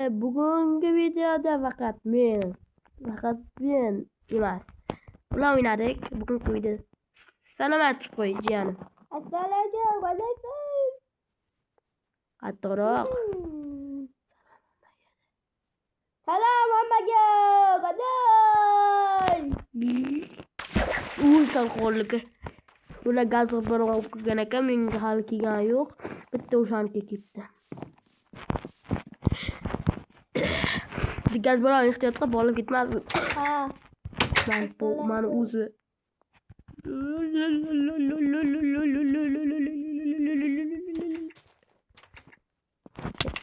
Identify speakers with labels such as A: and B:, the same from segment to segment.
A: bugungi videoda faqat men emas. Ular o'ynadik. Bugungi video salomat qo'y jiyanim.
B: Assalomu alaykum.
A: Qattiqroq.
B: Salom hammaga. Qaday.
A: Salqonligi. Ular gaz bilan o'qigan ekan, menga hali kelgani yo'q. Bitta o'shaniki ketdi. Gaz bilan ehtiyot qilib olib ketmadim.
B: Ha.
A: Mana o'zi.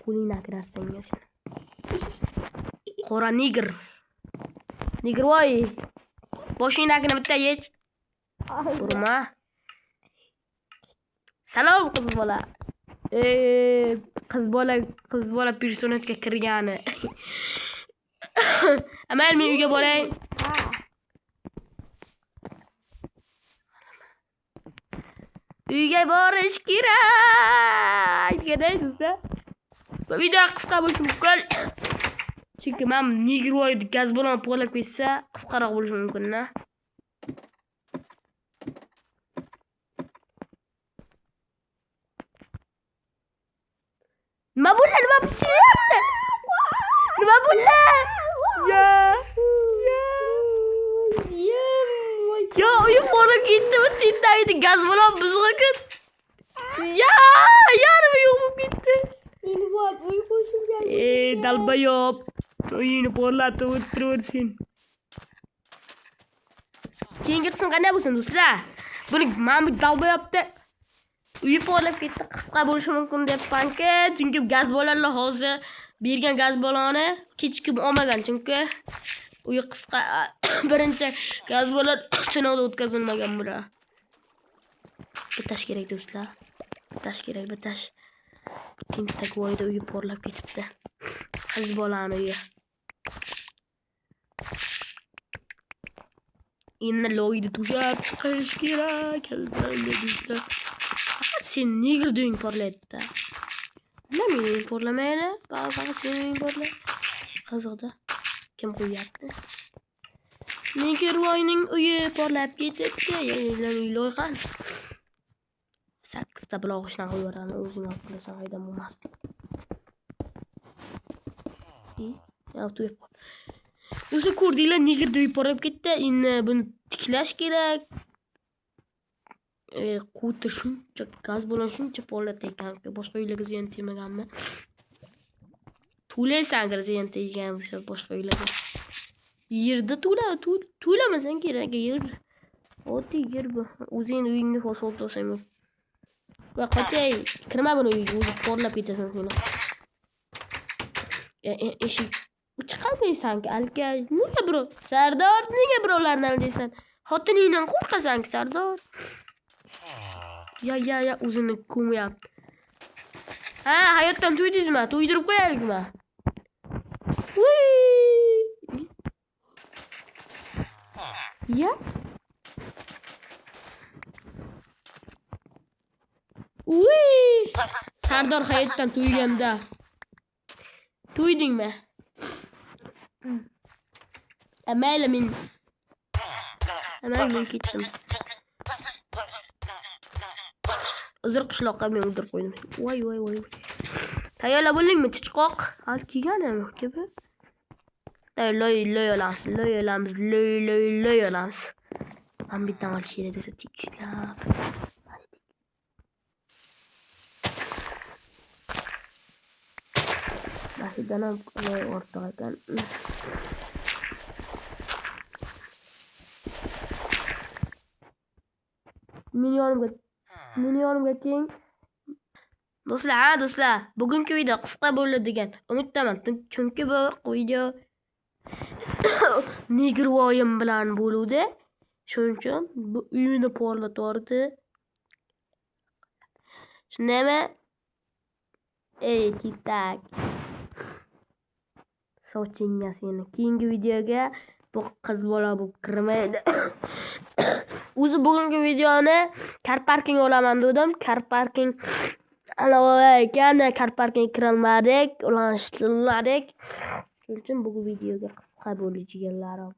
A: Qo'lingni akirasangiz. Qora nigr. Nigr voy. Boshingdagini bitta yech. Urma. Salom qiz bola. Qiz bola personajga kirgani. Amal men uyga boray. Uyga borish kerak. Kerak do'stlar. Bu video qisqa bo'lishi mumkin. Chunki men nigroy gaz bilan porlab ketsa, qisqaroq bo'lishi mumkin-da. Nima bo'ldi? Nima pishiryapti? Nima bo'ldi? Ya, uyim porlab ketdimi? Tendagida gaz bilan buzg'akin. Yarmi yo'q bo'lib ketdi.
B: Endi bor, uy qo'shimga.
A: Dalbayob. Uyini porlatib o'tiraversin. Keyingi qism qanday bo'lsin do'stlar? Buni men bu dalbayobda uyi porlab ketdi, qisqa bo'lishi mumkin debman-ki, chunki gaz bolalar hozir bergan gaz baloni kechikib olmagan, chunki uyi qisqa birinchi gaz bolan sinovdan o'tkazilmagan bular. Bitash kerak do'stlar. Bitash. Tintak voyda uyi porlab ketibdi. Qiz bolani uyi. Endi loyni tushab chiqish kerak. Albatta do'stlar. Sen nigr do'ng porlayapti. Nima men porlamaydi? Faqat sen porlay. Qiziqda. Kim qo'yapti? Nigr voyning uyi porlab ketibdi. Loygan. 8 ta blog'ishdan qo'yaveradi, o'zing olib qilasan, haydam bo'lmas. Do'stlar ko'rdinglar, nigr do'yib porlab ketdi. Endi buni tiklash kerak. Quti shuncha gaz bilan shuncha porlatdi ekan-ku, boshqa uylarga ziyon tegmaganmi? To'laysan agar ziyon teggan bo'lsa boshqa uylarga. Yerda to'lamasang kerak, yer. Oddiy yer bu. O'zing uyingni fosfot olsang. Va qochay, kirma buni uyga, o'zi porlab ketasan seni. Eshik chiqamaysan-ki, alka. Nega bro? Sardor, nega birovlarni aldaysan? Xotiningdan qo'rqasan-ki, Sardor. Ya, o'zini ko'mayapti. Ha, hayotdan to'ydingizmi? To'ydirib qo'yaylikmi? Ya. Sardor hayotdan to'yganda. To'ydingmi? Mayli men ketdim. Uzr qishloqqa men o'ldirib qo'ydim. Voy. Tayyorlar bo'lingmi, chichqoq? Hal kelganmi gibi? Loy olamiz. Men bittan olish kerak desa tekislab. Mashidan ham o'rtoq ekan. Meni yonimga keng. Do'stlar, bugungi video qisqa bo'ldi degan umiddaman. Chunki bu video nigroyim bilan bo'ldi. Shuning uchun bu uyini porlatordi. Shundaymi? Tiktak. Sochingga seni. Keyingi videoga bu qiz bola bo'lib kirmaydi. O'zi bugungi videoni car parking olaman dedim. Car parking ekan kar parkga kirolmadik, ulanishtirmadik. Shuning uchun bu videoga qisqa bo'ldi jigarlarim.